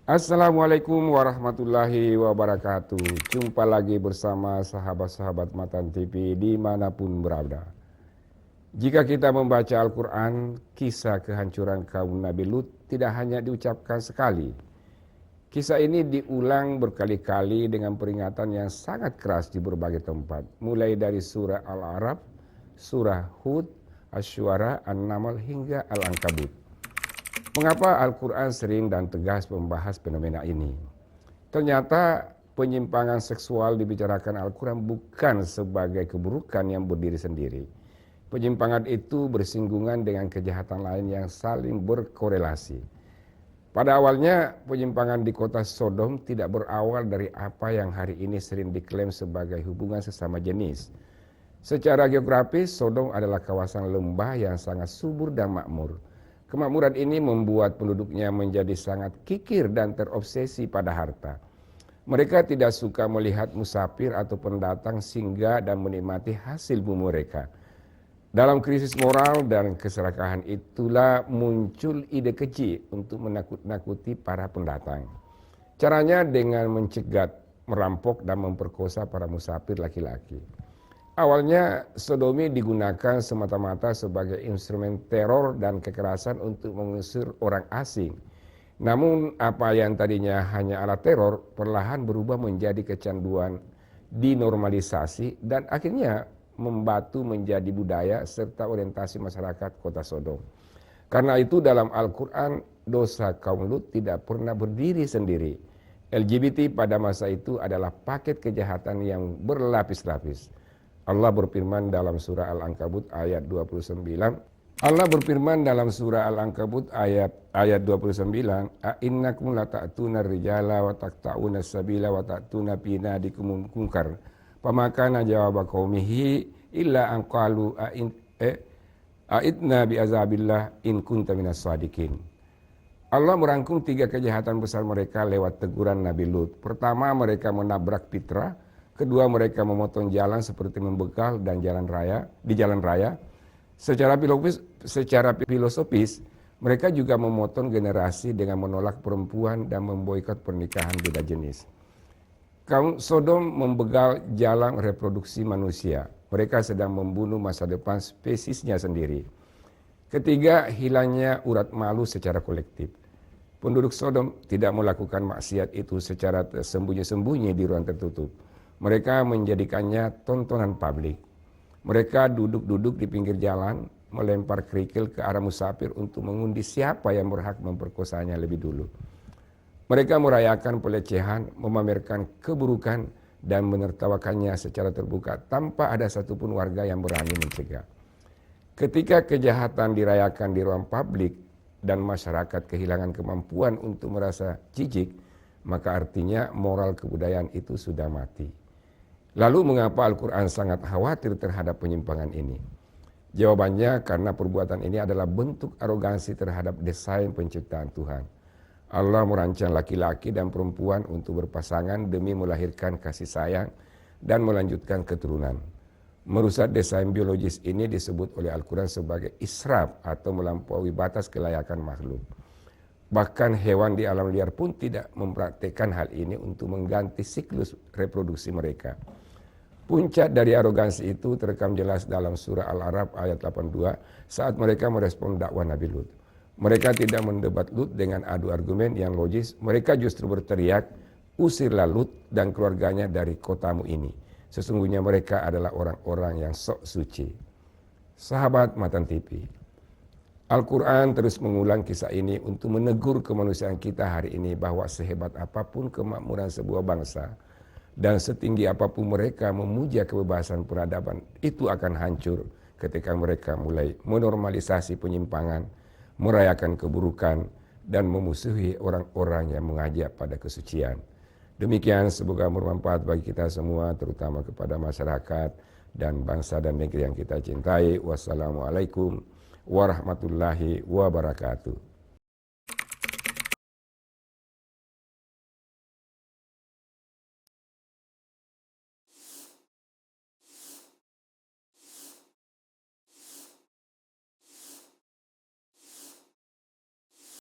Assalamualaikum warahmatullahi wabarakatuh. Jumpa lagi bersama sahabat-sahabat Matan TV dimanapun berada. Jika kita membaca Al-Quran, kisah kehancuran kaum Nabi Lut tidak hanya diucapkan sekali. Kisah ini diulang berkali-kali dengan peringatan yang sangat keras di berbagai tempat. Mulai dari surah Al-A'raf, surah Hud, Asy-Syu'ara, An-Naml hingga Al-Ankabut. Mengapa Al-Quran sering dan tegas membahas fenomena ini? Ternyata penyimpangan seksual dibicarakan Al-Quran bukan sebagai keburukan yang berdiri sendiri. Penyimpangan itu bersinggungan dengan kejahatan lain yang saling berkorelasi. Pada awalnya, penyimpangan di kota Sodom tidak berawal dari apa yang hari ini sering diklaim sebagai hubungan sesama jenis. Secara geografis, Sodom adalah kawasan lembah yang sangat subur dan makmur. Kemakmuran ini membuat penduduknya menjadi sangat kikir dan terobsesi pada harta. Mereka tidak suka melihat musafir atau pendatang singgah dan menikmati hasil bumi mereka. Dalam krisis moral dan keserakahan itulah muncul ide keji untuk menakut-nakuti para pendatang. Caranya dengan mencegat, merampok dan memperkosa para musafir laki-laki. Awalnya sodomi digunakan semata-mata sebagai instrumen teror dan kekerasan untuk mengusir orang asing. Namun apa yang tadinya hanya alat teror perlahan berubah menjadi kecanduan, dinormalisasi dan akhirnya membatu menjadi budaya serta orientasi masyarakat kota Sodom. Karena itu dalam Al-Quran dosa kaum Lut tidak pernah berdiri sendiri. LGBT pada masa itu adalah paket kejahatan yang berlapis-lapis. Allah berfirman dalam surah Al-Ankabut ayat 29. Allah berfirman dalam surah Al-Ankabut ayat 29. A'innakum lata'tuna rijala wa taqta'una sabila wa ta'tuna pina dikumum munkar. Pamakana jawab qaumihi illa an qalu a'idna bi azabillah in kunta minas sadiqin. Allah merangkum 3 kejahatan besar mereka lewat teguran Nabi Lut. Pertama, mereka menabrak fitrah. Kedua, mereka memotong jalan seperti membegal dan di jalan raya. Secara filosofis, mereka juga memotong generasi dengan menolak perempuan dan memboikot pernikahan beda jenis. Kaum Sodom membegal jalan reproduksi manusia. Mereka sedang membunuh masa depan spesiesnya sendiri. Ketiga, hilangnya urat malu secara kolektif. Penduduk Sodom tidak melakukan maksiat itu secara sembunyi-sembunyi di ruang tertutup. Mereka menjadikannya tontonan publik. Mereka duduk-duduk di pinggir jalan, melempar kerikil ke arah musafir untuk mengundi siapa yang berhak memperkosanya lebih dulu. Mereka merayakan pelecehan, memamerkan keburukan, dan menertawakannya secara terbuka tanpa ada satupun warga yang berani mencegah. Ketika kejahatan dirayakan di ruang publik dan masyarakat kehilangan kemampuan untuk merasa jijik, maka artinya moral kebudayaan itu sudah mati. Lalu mengapa Al-Quran sangat khawatir terhadap penyimpangan ini? Jawabannya karena perbuatan ini adalah bentuk arogansi terhadap desain penciptaan Tuhan. Allah merancang laki-laki dan perempuan untuk berpasangan demi melahirkan kasih sayang dan melanjutkan keturunan. Merusak desain biologis ini disebut oleh Al-Quran sebagai israf atau melampaui batas kelayakan makhluk. Bahkan hewan di alam liar pun tidak mempraktikkan hal ini untuk mengganti siklus reproduksi mereka. Puncak dari arogansi itu terekam jelas dalam surah Al-A'raf ayat 82 saat mereka merespon dakwah Nabi Lut. Mereka tidak mendebat Lut dengan adu argumen yang logis, mereka justru berteriak, "Usirlah Lut dan keluarganya dari kotamu ini. Sesungguhnya mereka adalah orang-orang yang sok suci." Sahabat Matan TV, Al-Quran terus mengulang kisah ini untuk menegur kemanusiaan kita hari ini bahwa sehebat apapun kemakmuran sebuah bangsa dan setinggi apapun mereka memuja kebebasan peradaban, itu akan hancur ketika mereka mulai menormalisasi penyimpangan, merayakan keburukan, dan memusuhi orang-orang yang mengajak pada kesucian. Demikian, semoga bermanfaat bagi kita semua, terutama kepada masyarakat dan bangsa dan negeri yang kita cintai. Wassalamualaikum warahmatullahi wabarakatuh.